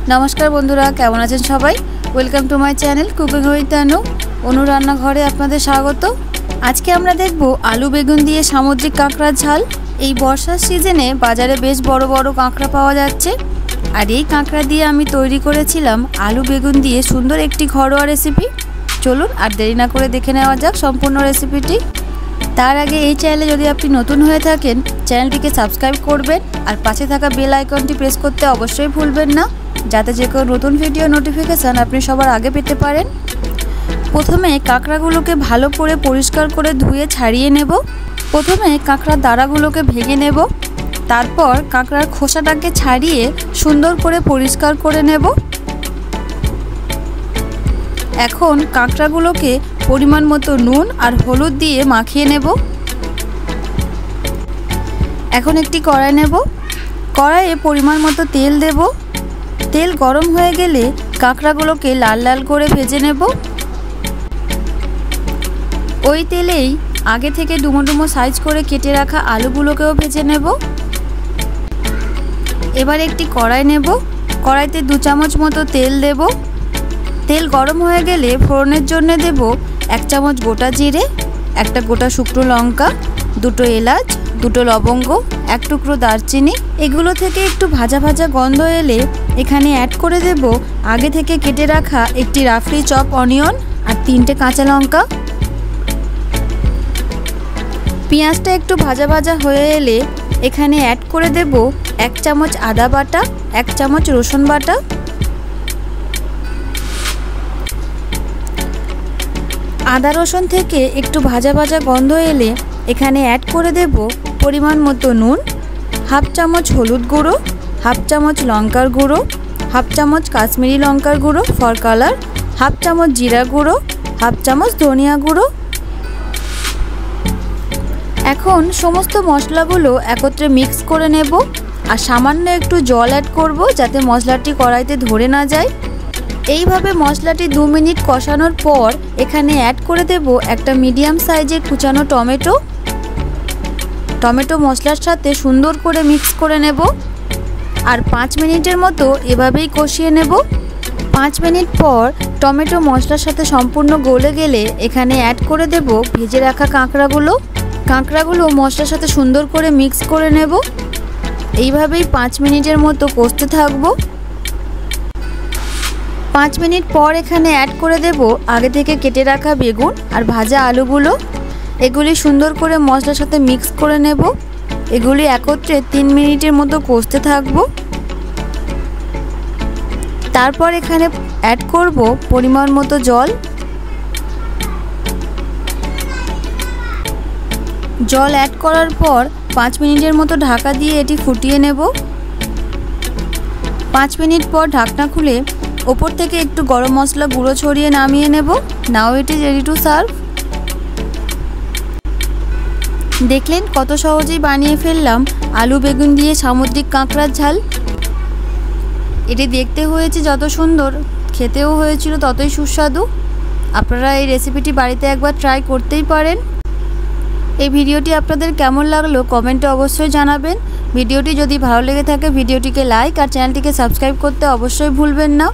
नमस्कार बंधुरा केमन आছেন सबाई welcome to my channel cooking with Anu Anu रान्नाघरे आपनादेर स्वागत। आज के आमरा देखबो आलू बेगुन दिए सामुद्रिक काঁকড়ার झाल। এই বর্ষার সিজনে বাজারে বেশ বড় বড় কাঁকড়া পাওয়া যাচ্ছে আর এই কাঁকড়া দিয়ে আমি তৈরি করেছিলাম আলু বেগুন দিয়ে সুন্দর একটি ঘরোয়া রেসিপি। চলুন আর দেরি না করে দেখে নেওয়া যাক সম্পূর্ণ রেসিপিটি। তার আগে এই চ্যানেলে যদি আপনি নতুন হয়ে থাকেন চ্যানেলটিকে সাবস্ক্রাইব করবেন আর পাশে থাকা বেল আইকনটি প্রেস করতে অবশ্যই ভুলবেন না, যাতে যে কোনো নতুন ভিডিও নোটিফিকেশন আপনি সবার আগে পেতে পারেন। প্রথমে কাঁকড়াগুলোকে ভালো করে পরিষ্কার করে ধুয়ে ছাড়িয়ে নেব। প্রথমে কাঁকড়ার দাঁড়াগুলোকে ভেঙে নেব, তারপর কাঁকড়ার খোসাটাকে ছাড়িয়ে সুন্দর করে পরিষ্কার করে নেব। এখন কাঁকড়াগুলোকে পরিমাণ মতো নুন আর হলুদ দিয়ে মাখিয়ে নেব। এখন একটি কড়াই নেব, কড়াইয়ে পরিমাণ মতো তেল দেব। তেল গরম হয়ে গেলে কাঁকড়াগুলোকে লাল লাল করে ভেজে নেব। ওই তেলেই আগে থেকে ডুমো ডুমো সাইজ করে কেটে রাখা আলুগুলোকেও ভেজে নেব। এবার একটি কড়াই নেব, কড়াইতে 2 চামচ মতো তেল দেব। তেল গরম হয়ে গেলে ফোড়নের জন্য দেব 1 চামচ গোটা জিরে, একটা গোটা শুকনো লঙ্কা, 2টো এলাচ, 2টো লবঙ্গ, 1 টুকরো দারচিনি। এগুলো থেকে একটু ভাজা ভাজা গন্ধ এলে এখানে অ্যাড করে দেব আগে থেকে কেটে রাখা একটি রাফলি চপ অনিয়ন আর 3টে কাঁচা লঙ্কা। পেঁয়াজটা একটু ভাজা ভাজা হয়ে এলে এখানে অ্যাড করে দেব 1 চামচ আদা বাটা, 1 চামচ রসুন বাটা। আদা রসুন থেকে একটু ভাজা ভাজা গন্ধ এলে এখানে অ্যাড করে দেব পরিমাণ মতো নুন, 1/2 চামচ হলুদ গুঁড়ো, 1/2 চামচ লঙ্কার গুঁড়ো, 1/2 চামচ কাশ্মীরি লঙ্কার গুঁড়ো ফর কালার, 1/2 চামচ জিরা গুঁড়ো, 1/2 চামচ ধনিয়া গুঁড়ো। এখন সমস্ত মশলাগুলো একত্রে মিক্স করে নেব আর সামান্য একটু জল অ্যাড করব যাতে মশলাটি কড়াইতে ধরে না যায়। এইভাবে মশলাটি 2 মিনিট কষানোর পর এখানে অ্যাড করে দেব একটা মিডিয়াম সাইজের কুচানো টমেটো। টমেটো মশলার সাথে সুন্দর করে মিক্স করে নেব আর 5 মিনিটের মতো এভাবেই কষিয়ে নেব। 5 মিনিট পর টমেটো মশলার সাথে সম্পূর্ণ গলে গেলে এখানে অ্যাড করে দেব ভেজে রাখা কাঁকড়াগুলো মশলার সাথে সুন্দর করে মিক্স করে নেব। এইভাবেই 5 মিনিটের মতো কষতে থাকবো। 5 মিনিট পর এখানে অ্যাড করে দেব আগে থেকে কেটে রাখা বেগুন আর ভাজা আলুগুলো। এগুলি সুন্দর করে মশলার সাথে মিক্স করে নেব। এগুলি একত্রে 3 মিনিটের মতো কষতে থাকব। তারপর এখানে অ্যাড করব পরিমাণ মতো জল। জল অ্যাড করার পর 5 মিনিটের মতো ঢাকা দিয়ে এটি ফুটিয়ে নেব। 5 মিনিট পর ঢাকনা খুলে ওপর থেকে একটু গরম মশলা গুঁড়ো ছড়িয়ে নামিয়ে নেব। Now it is ready to serve. দেখলেন কত সহজেই বানিয়ে ফেললাম আলু বেগুন দিয়ে সামুদ্রিক কাঁকড়ার ঝাল। এটি দেখতে হয়েছে যত সুন্দর, খেতেও হয়েছিল ততই সুস্বাদু। আপনারা এই রেসিপিটি বাড়িতে একবার ট্রাই করতেই পারেন। এই ভিডিওটি আপনাদের কেমন লাগলো কমেন্টে অবশ্যই জানাবেন। ভিডিওটি যদি ভালো লেগে থাকে ভিডিওটিকে লাইক আর চ্যানেলটিকে সাবস্ক্রাইব করতে অবশ্যই ভুলবেন না।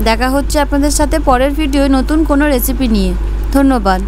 দেখা হচ্ছে আপনাদের সাথে পরের ভিডিওয় নতুন কোনো রেসিপি নিয়ে। ধন্যবাদ।